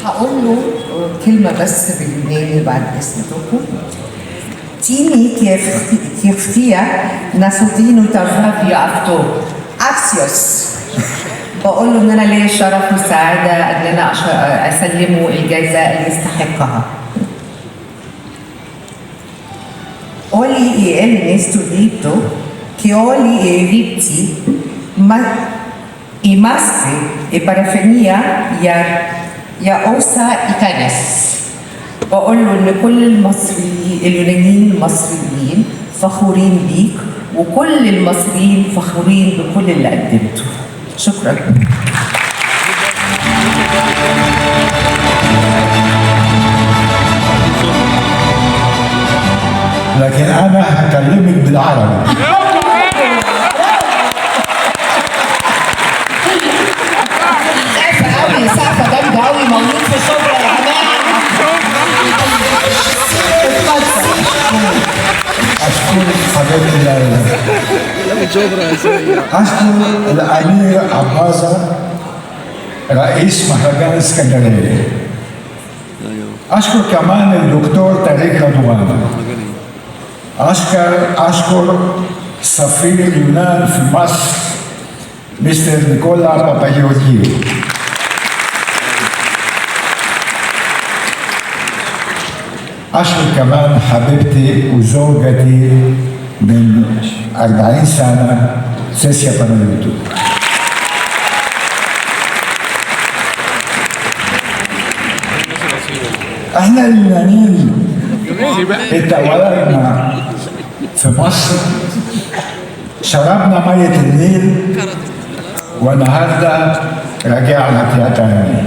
هقول له كلمة بس باليوناني بعد إذنكم. تيني كيفتيا ناسوتينو ترفافيا أفتو أكسيوس. بقول له إن أنا ليا الشرف والسعادة إن أنا أسلمه الجائزة اللي يستحقها. Oli e el studito che oli e ripti i mastri e parafenia يا أوسا إيكانس. بقول له إن كل المصريين اليونانيين المصريين فخورين بيك وكل المصريين فخورين بكل اللي قدمته. شكرا. لكن أنا هكلمك بالعربي. سقفة جامدة أوي موجود في شبرا يا جماعة. أشكرك حبيبتي ليلى. أشكر الأمير عباسة رئيس مهرجان اسكندرية. أشكر كمان الدكتور طارق رضوان. أشكر سفير اليونان في مصر مستر نيكولا بابايوديو. أشكر كمان حبيبتي وزوجتي من 40 سنة سيسيا باناليتو. احنا اليونانيين اتولدنا في مصر، شربنا مية النيل، والنهارده رجعنا تاني.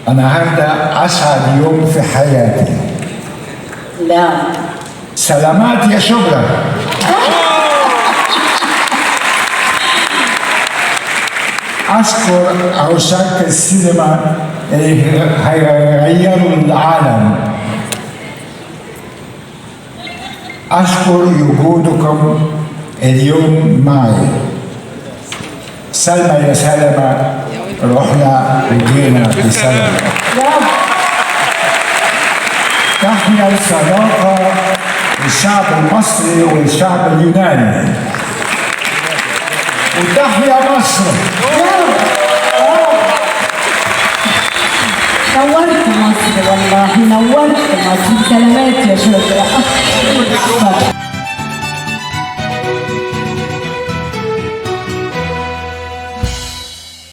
النهارده أسعد يوم في حياتي. لا سلامات يا شبرا. أشكر عشاق السينما اللي هيغيروا العالم. أشكر وجودكم اليوم معي. سلمى يا سلمى، رحنا وجينا بسلمى. تحيا الصداقة للشعب المصري والشعب اليوناني. وتحيا مصر. نورت مصر والله، نورت مصر. سلامات يا شباب.